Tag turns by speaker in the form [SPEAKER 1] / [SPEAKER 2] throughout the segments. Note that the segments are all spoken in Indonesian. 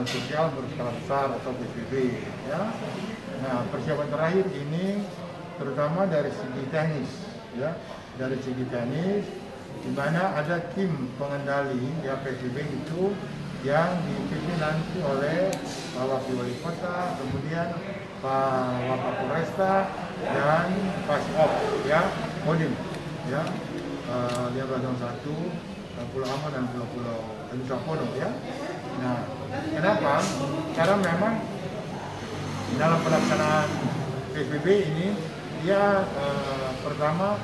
[SPEAKER 1] pembatasan sosial berskala besar atau PSBB. Ya. Nah, persiapan terakhir ini terutama dari segi teknis, ya, dari segi teknis, di mana ada tim pengendali ya PSBB itu yang dipimpin nanti oleh Pak Wakil Wali Kota, kemudian Pak Wakapolresta dan Pak Sikop, ya, Kodim, ya, 1501, Pulau Aman dan Pulau Nusa Pono, ya. Nah, kenapa? Karena memang dalam pelaksanaan PSBB ini dia pertama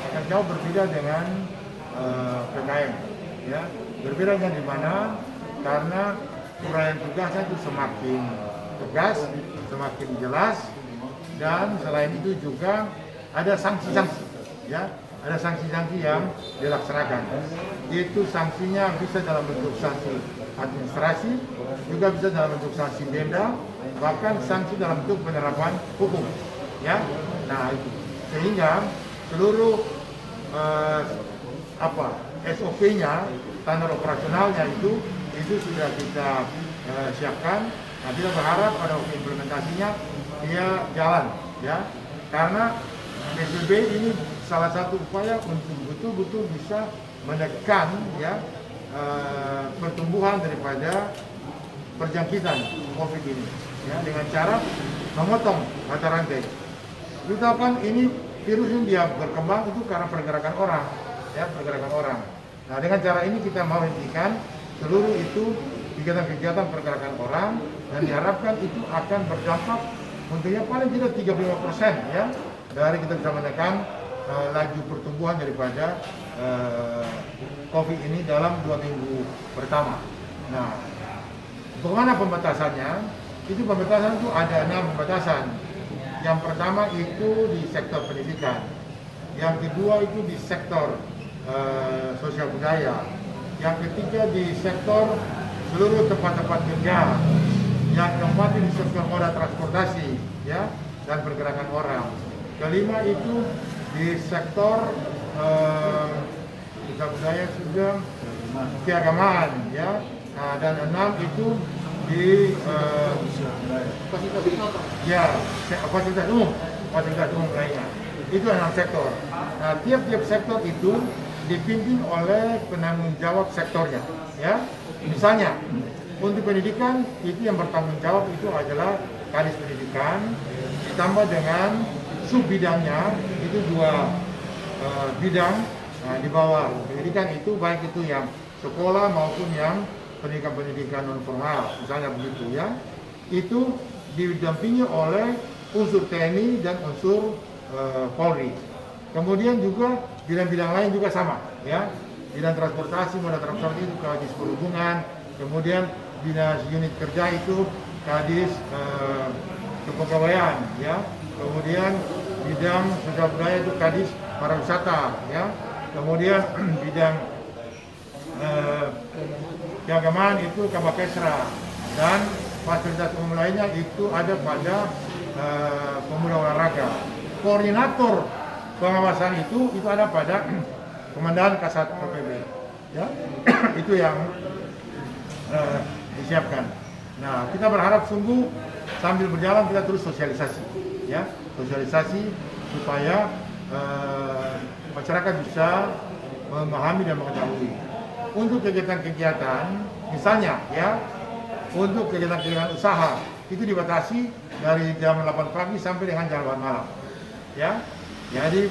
[SPEAKER 1] akan jauh berbeda dengan PKM, ya. Berbedanya di mana? Karena uraian tugasnya itu semakin tegas, semakin jelas, dan selain itu juga ada sanksi-sanksi, ya, ada sanksi-sanksi yang dilaksanakan. Itu sanksinya bisa dalam bentuk sanksi administrasi, juga bisa dalam bentuk sanksi denda, bahkan sanksi dalam bentuk penerapan hukum, ya. Nah itu sehingga seluruh SOP-nya, standar operasionalnya itu sudah kita siapkan. Nah, kita berharap pada waktu implementasinya dia jalan, ya, karena PSBB ini salah satu upaya untuk betul-betul bisa menekan, ya, pertumbuhan daripada perjangkitan COVID ini, ya, dengan cara memotong mata rantai. Kita kan ini virus ini dia berkembang itu karena pergerakan orang, ya, pergerakan orang. Nah, dengan cara ini kita mau hentikan seluruh itu kegiatan-kegiatan pergerakan orang, dan diharapkan itu akan berdampak tentunya paling tidak 35%, ya, dari kita bisa menekan laju pertumbuhan daripada COVID ini dalam 2 minggu pertama. Nah, bagaimana pembatasannya? Itu pembatasan itu ada 6 pembatasan. Yang pertama itu di sektor pendidikan, yang kedua itu di sektor sosial budaya, yang ketiga di sektor seluruh tempat-tempat kerja, yang keempat di sektor moda transportasi, ya, dan pergerakan orang. Kelima itu di sektor sosial budaya juga keagamaan, ya. Nah, dan 6 itu di fasilitas umum lainnya. Itu 6 sektor. Nah, tiap-tiap sektor itu dipimpin oleh penanggung jawab sektornya, ya. Misalnya untuk pendidikan itu yang bertanggung jawab itu adalah Kadis Pendidikan, ditambah dengan sub bidangnya itu 2 bidang. Nah, di bawah pendidikan itu baik itu yang sekolah maupun yang pendidikan non formal, misalnya begitu, ya. Itu didampingi oleh unsur TNI dan unsur Polri. Kemudian juga bidang-bidang lain juga sama, ya. Bidang transportasi, moda transportasi itu Kadis Perhubungan, kemudian dinas unit kerja itu Kadis Kepegawaian, ya. Kemudian bidang sosial budaya itu Kadis Pariwisata, ya. Kemudian bidang keagamaan itu Kabakesra, dan fasilitas umum lainnya itu ada pada pemuda olahraga. Koordinator pengawasan itu ada pada Komandan Kasat PPB, ya. Itu yang disiapkan. Nah, kita berharap sungguh sambil berjalan kita terus sosialisasi, ya, sosialisasi supaya masyarakat bisa memahami dan mengetahui. Untuk kegiatan-kegiatan, misalnya, ya, untuk kegiatan-kegiatan usaha itu dibatasi dari jam 8 pagi sampai dengan jam 8 malam, ya. Jadi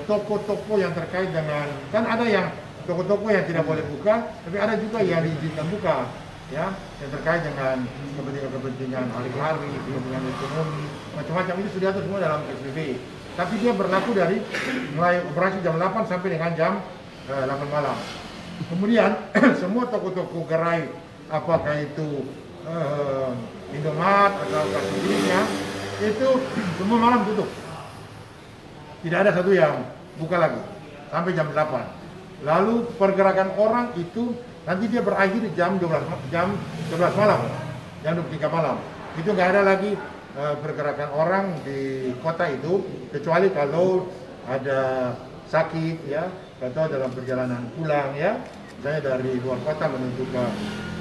[SPEAKER 1] toko-toko yang terkait dengan, kan ada yang toko-toko yang tidak boleh buka, tapi ada juga yang diizinkan buka, ya, yang terkait dengan kepentingan hari-hari, kepentingan ekonomi, macam-macam itu sudah ada semua dalam PSBB. Tapi dia berlaku dari mulai operasi jam 8 sampai dengan jam 8 malam. Kemudian semua toko-toko gerai, apakah itu Indomaret atau sejenisnya, itu semua malam tutup. Tidak ada satu yang buka lagi sampai jam 8. Lalu pergerakan orang itu nanti dia berakhir jam 11 malam, jam 23 malam. Itu nggak ada lagi pergerakan orang di kota itu, kecuali kalau ada sakit, ya, atau dalam perjalanan pulang, ya, misalnya dari luar kota menuju ke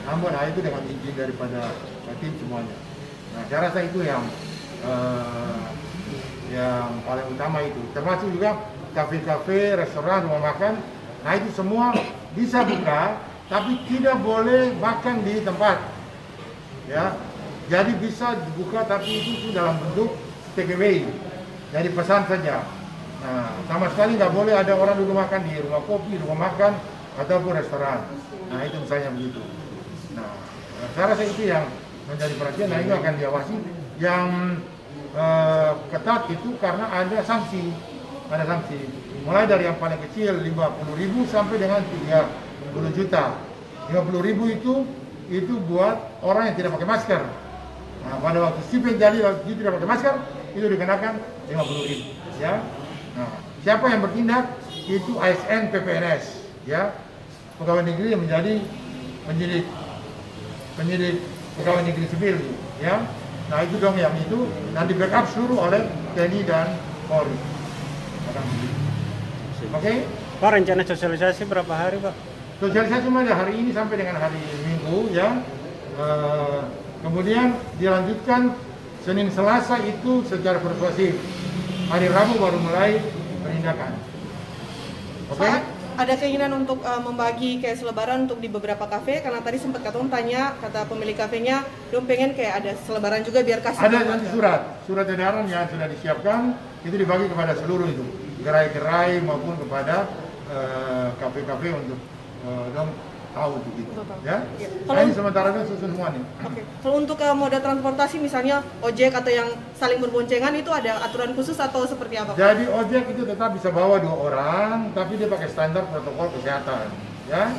[SPEAKER 1] Ambon. Nah, itu dengan izin daripada tim semuanya. Nah, saya rasa itu yang paling utama itu. Termasuk juga kafe-kafe, restoran, rumah makan. Nah, itu semua bisa buka, tapi tidak boleh makan di tempat. Ya, jadi bisa dibuka, tapi itu dalam bentuk takeaway. Jadi pesan saja. Nah, sama sekali nggak boleh ada orang dulu makan di rumah kopi, rumah makan, ataupun restoran. Nah, itu misalnya begitu. Nah, saya rasa itu yang menjadi perhatian. Nah, ini akan diawasi. Yang ketat itu karena ada sanksi. Ada sanksi. Mulai dari yang paling kecil 50.000 sampai dengan 30 juta. 50.000 itu buat orang yang tidak pakai masker. Nah, pada waktu si penjali dia tidak pakai masker, itu dikenakan 50.000. Ya. Nah, siapa yang bertindak? Itu ASN PPNS, ya, pegawai negeri yang menjadi penyidik pegawai negeri sipil, ya. Nah, itu dong yang itu nanti backup seluruh oleh TNI dan Polri. Oke?
[SPEAKER 2] Pak, rencana sosialisasi berapa hari, Pak?
[SPEAKER 1] Sosialisasi mulai hari ini sampai dengan hari Minggu, ya. Kemudian dilanjutkan Senin Selasa itu secara persuasif. Hari Rabu baru mulai penindakan. Oke?
[SPEAKER 3] Pak, ada keinginan untuk membagi kayak selebaran untuk di beberapa kafe, karena tadi sempat kata pemilik kafenya, dong pengen kayak ada selebaran juga biar kasih.
[SPEAKER 1] Ada nanti surat edaran yang sudah disiapkan, itu dibagi kepada seluruh itu, gerai-gerai maupun kepada kafe-kafe untuk dong tahu begitu. Ya? Nah, ini sementara itu susun semua nih.
[SPEAKER 3] Oke. Kalau untuk moda transportasi misalnya ojek atau yang saling berboncengan itu ada aturan khusus atau seperti apa?
[SPEAKER 1] Jadi ojek itu tetap bisa bawa 2 orang, tapi dia pakai standar protokol kesehatan. Ya.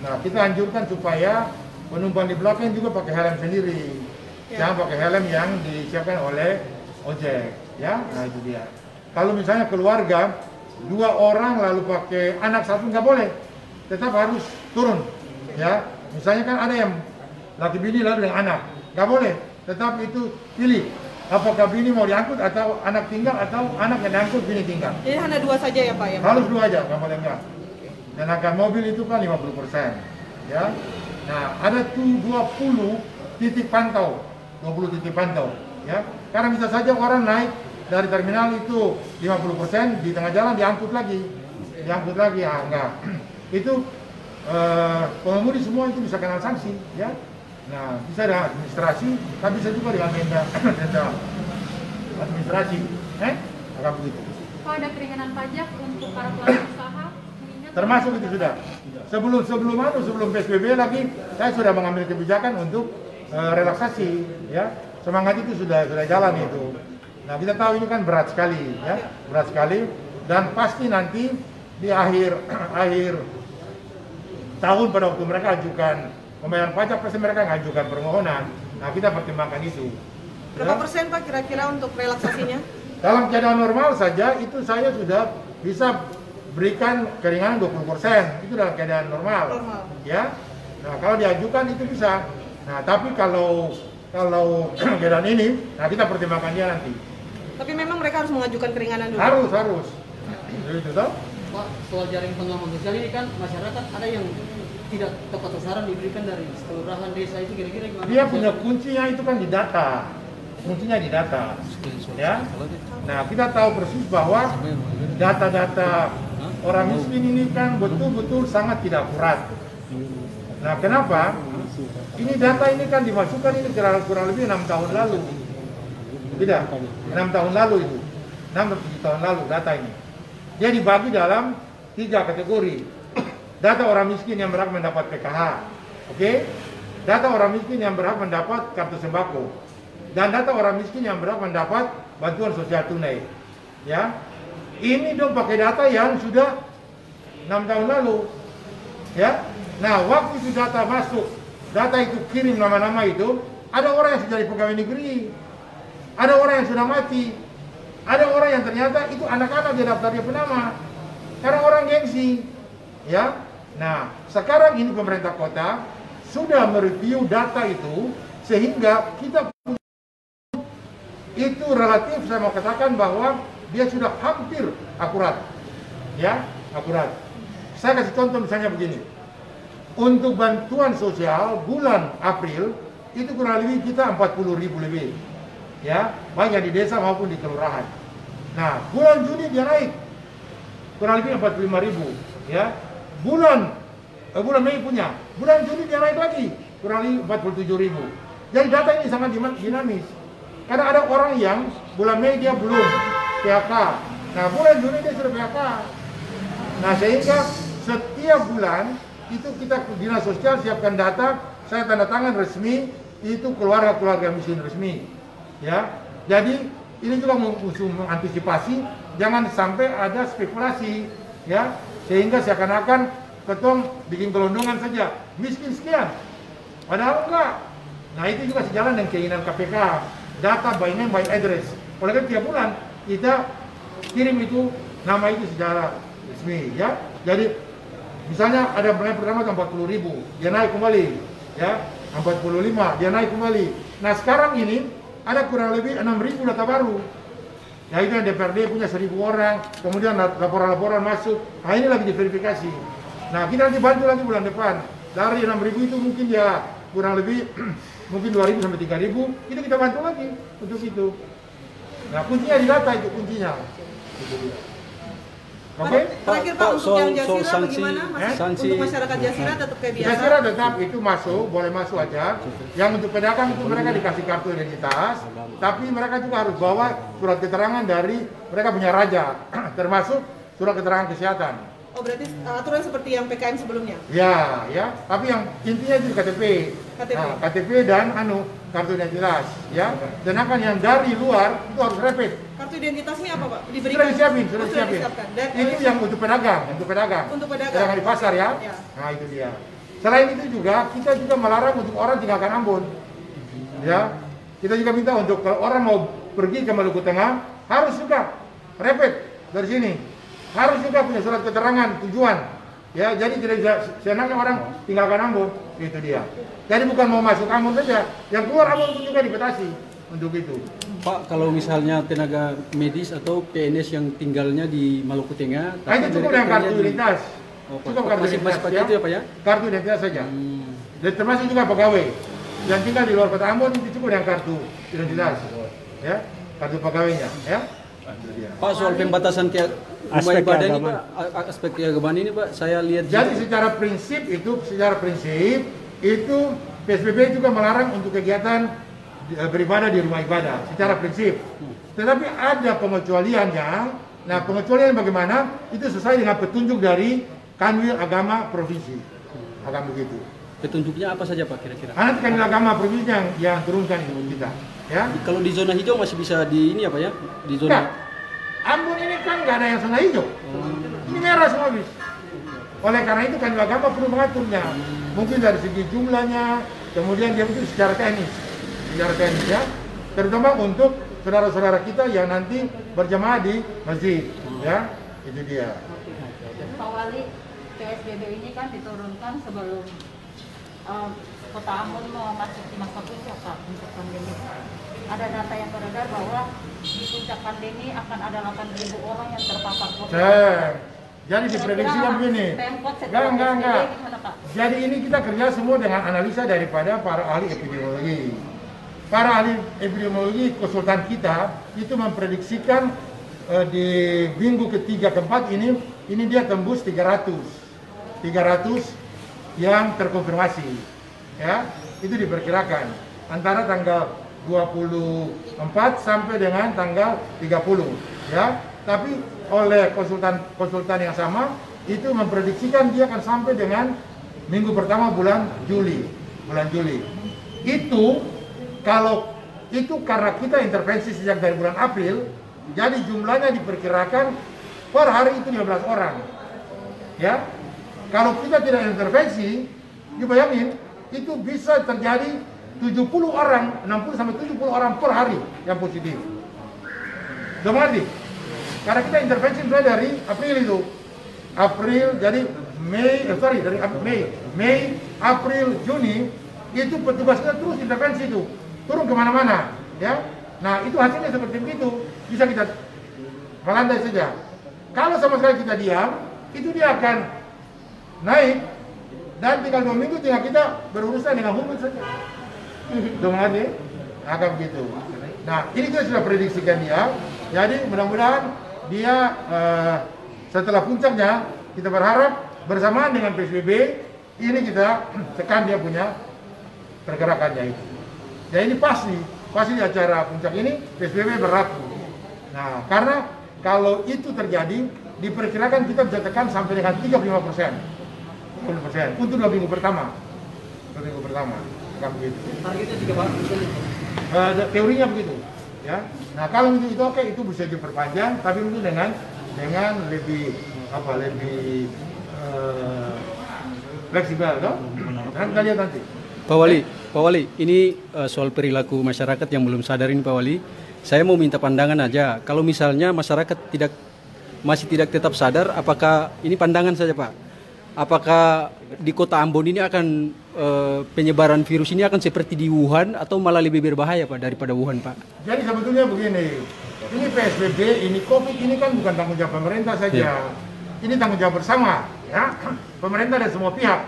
[SPEAKER 1] Nah, kita anjurkan supaya penumpang di belakang juga pakai helm sendiri.
[SPEAKER 3] Ya.
[SPEAKER 1] Jangan pakai helm yang disiapkan oleh ojek. Ya, nah itu dia. Kalau misalnya keluarga 2 orang lalu pakai anak satu nggak boleh, tetap harus turun. Ya, misalnya kan ada yang laki bini lalu dengan anak, nggak boleh. Tetap itu pilih. Apakah bini mau diangkut atau anak tinggal atau anak yang diangkut bini tinggal.
[SPEAKER 3] Jadi hanya 2 saja ya Pak ya?
[SPEAKER 1] Harus 2 aja, nggak boleh enggak. Dan akan mobil itu kan 50%. Ya. Nah, ada tuh 20 titik pantau. 20 titik pantau. Ya. Karena bisa saja orang naik dari terminal itu 50%, di tengah jalan diangkut lagi. Diangkut lagi, ah enggak. Itu pengemudi semua itu bisa kena sanksi, ya. Nah, bisa dengan administrasi, tapi bisa juga dengan denda administrasi, akan begitu.
[SPEAKER 4] Pak, ada keringanan pajak untuk para pelaku usaha?
[SPEAKER 1] Termasuk itu sudah. Sebelum PSBB lagi, saya sudah mengambil kebijakan untuk relaksasi, ya. Semangat itu sudah jalan itu. Nah, kita tahu ini kan berat sekali, ya, berat sekali, dan pasti nanti di akhir tahun pada waktu mereka ajukan pembayaran pajak, pasti mereka mengajukan permohonan. Nah, kita pertimbangkan itu.
[SPEAKER 3] Berapa
[SPEAKER 1] Ya.
[SPEAKER 3] persen Pak kira-kira untuk relaksasinya?
[SPEAKER 1] Dalam keadaan normal saja itu saya sudah bisa berikan keringanan 20%. Itu dalam keadaan normal. Ya. Nah, kalau diajukan itu bisa. Nah, tapi kalau keadaan ini, nah kita pertimbangkan dia nanti.
[SPEAKER 3] Tapi memang mereka harus mengajukan keringanan dulu.
[SPEAKER 1] Harus. Itu toh.
[SPEAKER 5] Pak, soal jaring pengaman sosial ini kan masyarakat ada yang tidak tepat sasaran diberikan dari kelurahan desa, itu kira-kira gimana?
[SPEAKER 1] Dia punya kuncinya itu kan di data. Kuncinya di data. Ya. Nah, kita tahu persis bahwa data-data orang miskin ini kan betul-betul sangat tidak akurat. Nah, kenapa? Ini data ini kan dimasukkan ini kurang lebih 6 tahun lalu. Tidak, 6 tahun lalu itu. 6 atau 7 tahun lalu data ini. Dia dibagi dalam 3 kategori. Data orang miskin yang berhak mendapat PKH. Oke? Data orang miskin yang berhak mendapat kartu sembako. Dan data orang miskin yang berhak mendapat bantuan sosial tunai. Ya. Ini dong pakai data yang sudah 6 tahun lalu. Ya. Nah, waktu itu data masuk, data itu kirim nama-nama itu, ada orang yang sudah jadi pegawai negeri, ada orang yang sudah mati, ada orang yang ternyata itu anak-anak dia daftar dia penama, karena orang gengsi, ya. Nah, sekarang ini pemerintah kota sudah mereview data itu sehingga kita itu relatif saya mau katakan bahwa dia sudah hampir akurat, ya, akurat. Saya kasih contoh misalnya begini. Untuk bantuan sosial bulan April itu kurang lebih kita 40.000 lebih, ya, baik yang di desa maupun di kelurahan. Nah, bulan Juni dia naik kurang lebih 45.000, ya. Bulan Mei punya, bulan Juni dia naik lagi kurang lebih 47.000. Jadi data ini sangat dinamis. Karena ada orang yang bulan Mei dia belum PHK, nah bulan Juni dia sudah PHK. Nah, sehingga setiap bulan itu kita dinas sosial siapkan data, saya tanda tangan resmi, itu keluarga miskin resmi, ya. Jadi ini juga mengantisipasi jangan sampai ada spekulasi, ya, sehingga seakan-akan ketong bikin gelondongan saja, miskin sekian, padahal enggak. Nah, itu juga sejalan dengan keinginan KPK, data by name by address. Oleh karena tiap bulan kita kirim itu nama itu secara resmi, ya. Jadi misalnya ada bulan pertama 40.000, dia naik kembali, ya, 45, dia naik kembali. Nah, sekarang ini ada kurang lebih 6.000 data baru. Ya, itu yang DPRD punya 1.000 orang, kemudian laporan-laporan masuk. Nah, ini lagi diverifikasi. Nah, kita nanti bantu lagi bulan depan. Dari 6.000 itu mungkin ya kurang lebih mungkin 2.000 sampai 3.000, itu kita bantu lagi untuk itu. Nah, kuncinya di data itu kuncinya. Itu dia. Oke?
[SPEAKER 3] Terakhir Pak, untuk yang Jasira bagaimana? Untuk masyarakat Jasira tetap kayak biasa?
[SPEAKER 1] Jasira tetap itu masuk, boleh masuk aja. Yang untuk pedagang itu mereka dikasih kartu identitas, tapi mereka juga harus bawa surat keterangan dari mereka punya raja, termasuk surat keterangan kesehatan.
[SPEAKER 3] Oh, berarti aturan seperti yang PKM sebelumnya?
[SPEAKER 1] Ya, ya. Tapi yang intinya itu KTP. Nah, KTP dan kartu identitas, ya. Sedangkan yang dari luar itu harus rapid.
[SPEAKER 3] Kartu identitasnya apa, Pak?
[SPEAKER 1] Sudah disiapin. Itu yang untuk pedagang,
[SPEAKER 3] Untuk pedagang.
[SPEAKER 1] Pedagang di pasar, ya. Nah, itu dia. Selain itu juga kita juga melarang untuk orang tinggalkan Ambon. Ya. Kita juga minta untuk kalau orang mau pergi ke Maluku Tengah harus juga rapid dari sini. Harus juga punya surat keterangan tujuan. Ya, jadi tidak bisa senangnya orang tinggalkan Ambon, itu dia. Jadi bukan mau masuk Ambon saja, yang keluar Ambon pun juga dipetasi untuk itu.
[SPEAKER 6] Pak, kalau misalnya tenaga medis atau PNS yang tinggalnya di Maluku Tengah,
[SPEAKER 1] nah, itu cukup dengan kartu identitas. Cukup kartu identitas,
[SPEAKER 6] ya? Itu ya, Pak, ya?
[SPEAKER 1] Kartu identitas saja. Dan termasuk juga pegawai yang tinggal di luar kota Ambon itu cukup dengan kartu identitas, ya, kartu pegawainya, ya.
[SPEAKER 6] Pak, soal pembatasan rumah ibadah ini, Pak, aspek keagamaan ini, Pak, saya lihat.
[SPEAKER 1] Jadi secara prinsip itu PSBB juga melarang untuk kegiatan beribadah di rumah ibadah secara prinsip. Tetapi ada pengecualiannya. Nah, pengecualian bagaimana? Itu sesuai dengan petunjuk dari Kanwil Agama Provinsi. Akan begitu.
[SPEAKER 6] Petunjuknya apa saja, Pak, kira-kira?
[SPEAKER 1] Nanti Kanwil Agama Provinsi yang turunkan itu kita. Ya.
[SPEAKER 6] Kalau di zona hijau masih bisa di ini apa ya? Di zona.
[SPEAKER 1] Nah, Ambon ini kan nggak ada yang zona hijau. Ini merah semua bis. Oleh karena itu Kanwil Agama perlu mengaturnya. Mungkin dari segi jumlahnya, kemudian dia itu secara teknis ya, terutama untuk saudara-saudara kita yang nanti berjamaah di masjid, ya, itu dia.
[SPEAKER 7] Pak Wali, PSBB ini kan diturunkan sebelum Kota Ambon memasuki masa puncak untuk pandemi. Ada data yang beredar bahwa di puncak pandemi akan ada 8.000 orang yang terpapar COVID.
[SPEAKER 1] Jadi diprediksikan begini. Enggak. Jadi ini kita kerja semua dengan analisa daripada para ahli epidemiologi. Para ahli epidemiologi konsultan kita itu memprediksikan di minggu ketiga keempat ini dia tembus 300 yang terkonfirmasi, ya. Itu diperkirakan antara tanggal 24 sampai dengan tanggal 30, ya. Tapi oleh konsultan yang sama itu memprediksikan dia akan sampai dengan minggu pertama bulan Juli. Itu kalau itu karena kita intervensi sejak dari bulan April, jadi jumlahnya diperkirakan per hari itu 15 orang. Ya. Kalau kita tidak intervensi, dibayangin itu bisa terjadi 70 orang, 60 sampai 70 orang per hari yang positif. Domadi. Karena kita intervensi mulai dari April itu. Jadi Mei, April, Juni itu petugas kita terus intervensi itu. Turun kemana-mana, ya. Nah, itu hasilnya seperti itu. Bisa kita melandai saja. Kalau sama sekali kita diam, itu dia akan naik Dan tinggal 2 minggu tinggal kita berurusan dengan hukum saja. Dengan dia akan begitu. Nah, ini kita sudah prediksikan dia. Jadi mudah-mudahan dia setelah puncaknya, kita berharap bersamaan dengan PSBB ini kita tekan dia punya pergerakannya itu. Ya ini pasti di acara puncak ini PSBB berlaku. Nah, karena kalau itu terjadi, diperkirakan kita bisa tekan sampai dengan 35% untuk 2 minggu pertama. 2 minggu pertama, akan begitu.
[SPEAKER 5] Targetnya 3% itu.
[SPEAKER 1] Teorinya begitu, ya. Nah kalau itu oke, itu bisa diperpanjang, tapi itu dengan lebih fleksibel, toh? Kan kita lihat nanti.
[SPEAKER 6] Pak Wali, ini soal perilaku masyarakat yang belum sadar ini Pak Wali. Saya mau minta pandangan aja. Kalau misalnya masyarakat masih tidak tetap sadar, apakah ini pandangan saja Pak? Apakah di kota Ambon ini akan penyebaran virus ini akan seperti di Wuhan atau malah lebih berbahaya Pak daripada Wuhan Pak?
[SPEAKER 1] Jadi sebetulnya begini, ini PSBB, ini COVID ini kan bukan tanggung jawab pemerintah saja. Ini tanggung jawab bersama, ya, pemerintah dan semua pihak.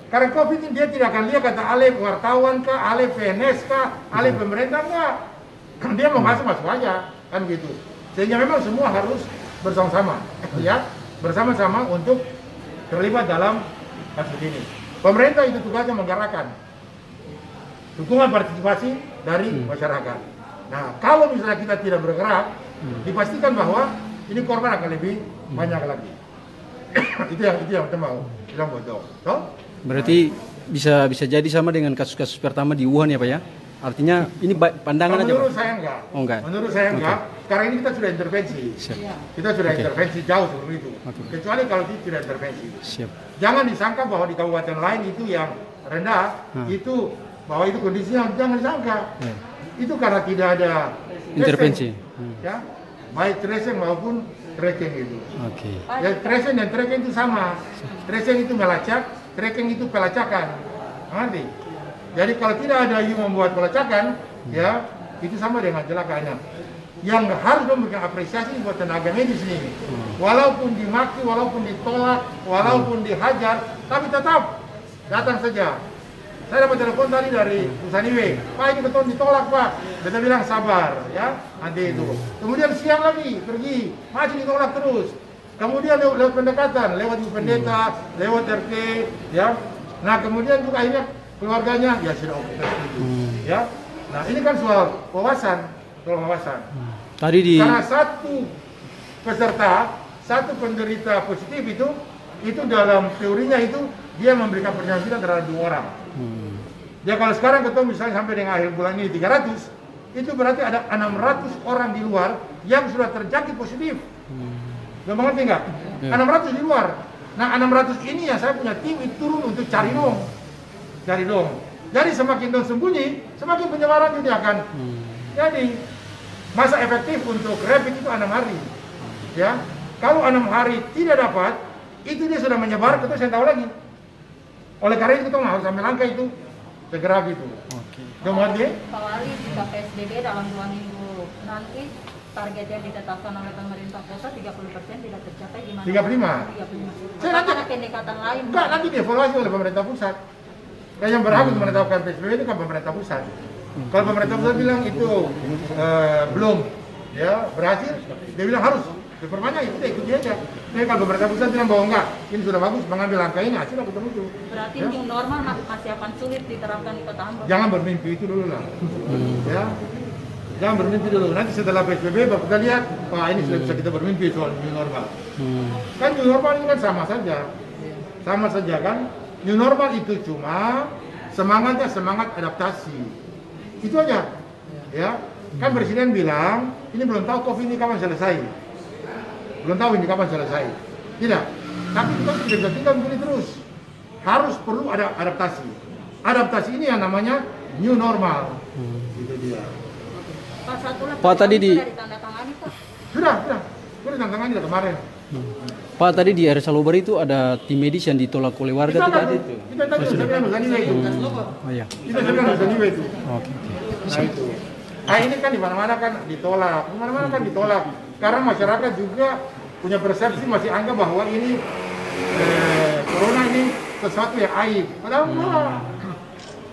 [SPEAKER 1] Karena COVID ini dia tidak akan lihat kata alih wartawan kah, alih PNS kah, alih pemerintah enggak. Dia mau masuk aja, kan gitu. Sehingga memang semua harus bersama-sama, ya, bersama-sama untuk terlibat dalam kasus ini. Pemerintah itu tugasnya menggerakkan dukungan partisipasi dari masyarakat. Nah, kalau misalnya kita tidak bergerak, dipastikan bahwa ini korban akan lebih banyak lagi. itu yang kita mau bilang bodoh.
[SPEAKER 6] Berarti bisa jadi sama dengan kasus-kasus pertama di Wuhan ya Pak ya? Artinya ini pandangan aja Pak?
[SPEAKER 1] Menurut saya enggak.
[SPEAKER 6] Oh, enggak.
[SPEAKER 1] Menurut saya enggak. Sekarang ini kita sudah intervensi.
[SPEAKER 6] Siap.
[SPEAKER 1] Kita sudah intervensi jauh sebelum itu. Kecuali kalau tidak intervensi.
[SPEAKER 6] Siap.
[SPEAKER 1] Jangan disangka bahwa di kabupaten lain itu yang rendah, itu bahwa itu kondisinya, jangan disangka. Itu karena tidak ada
[SPEAKER 6] intervensi.
[SPEAKER 1] Ya, baik tracing maupun tracking itu.
[SPEAKER 6] Oke.
[SPEAKER 1] Ya, tracing dan tracking itu sama. Tracing itu melacak, tracking itu pelacakan. Ngerti? Jadi kalau tidak ada yang membuat pelacakan, ya itu sama dengan celakanya. Yang harus memberikan apresiasi buat tenaga medis ini. Walaupun dimaki, walaupun ditolak, walaupun dihajar, tapi tetap datang saja. Saya dapat telepon tadi dari Usaniwe, Pak ini betul ditolak Pak. Dia bilang sabar, ya nanti itu. Kemudian siang lagi pergi, masih ditolak terus. Kemudian lewat pendekatan, lewat ibu pendeta, lewat RT, ya. Nah kemudian juga akhirnya keluarganya ya sudah oke, ya. Nah ini kan soal wawasan. Karena satu peserta, satu penderita positif itu dalam teorinya itu dia memberikan perjalanan terhadap 2 orang. Ya kalau sekarang ketemu misalnya sampai dengan akhir bulan ini 300, itu berarti ada 600 orang di luar yang sudah terjangkit positif. Lo mengerti nggak? 600 di luar. Nah 600 ini yang saya punya tim itu turun untuk cari dong. Jadi semakin dong sembunyi, semakin penyebaran itu akan. Jadi masa efektif untuk rapid itu 6 hari. Ya, kalau 6 hari tidak dapat, itu dia sudah menyebar, kita saya tahu lagi. Oleh karena itu kita harus ambil langkah itu segera gitu. Kemudian
[SPEAKER 7] Pak Wali, jika PSBB dalam 2 minggu nanti target yang ditetapkan oleh pemerintah kota 30% tidak tercapai gimana?
[SPEAKER 1] 35.
[SPEAKER 7] 35. Apakah ada pendekatan lain?
[SPEAKER 1] Enggak, nanti dievaluasi oleh pemerintah pusat. Yang berhak untuk menetapkan PSBB itu kan pemerintah pusat. Kalau pemerintah pusat bilang itu belum ya berhasil, dia bilang harus diperbanyak, itu ikuti aja. Tapi kalau pemerintah pusat bilang bahwa enggak, ini sudah bagus, mengambil langkah ini, hasil ketemu itu.
[SPEAKER 7] Berarti new normal masih akan sulit diterapkan di Kota Ambon.
[SPEAKER 1] Jangan bermimpi itu dulu lah. Ya. Jangan bermimpi dulu. Nanti setelah PSBB baru kita lihat, wah ini sudah bisa kita bermimpi soal new normal. Kan new normal itu kan sama saja kan. New normal itu cuma semangatnya semangat adaptasi. Itu aja. Ya. Kan Presiden bilang, ini belum tahu COVID ini kapan selesai. Belum tahu ini kapan selesai. Tidak. Tapi kita tidak bisa tinggal begini terus. Harus perlu ada adaptasi. Adaptasi ini yang namanya new normal. Itu dia.
[SPEAKER 6] Pak tadi
[SPEAKER 7] sudah ditandatangani Pak?
[SPEAKER 1] Sudah ditandatangani kemarin.
[SPEAKER 6] Pak tadi di RS Salobar itu ada tim medis yang ditolak oleh warga
[SPEAKER 1] Kita
[SPEAKER 6] tadi.
[SPEAKER 1] sedang Nusaniwe itu.
[SPEAKER 6] Oh iya.
[SPEAKER 1] Kita sedang Nusaniwe itu.
[SPEAKER 6] Oke.
[SPEAKER 1] Nah itu. Nah ini kan di mana-mana kan ditolak. Karena masyarakat juga punya persepsi masih anggap bahwa ini corona ini sesuatu yang aib. Padahal enggak.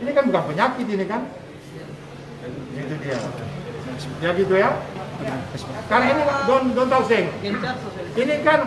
[SPEAKER 1] Ini kan bukan penyakit ini kan. Itu dia. Ya gitu ya. Karena ini don't talk thing. Ini kan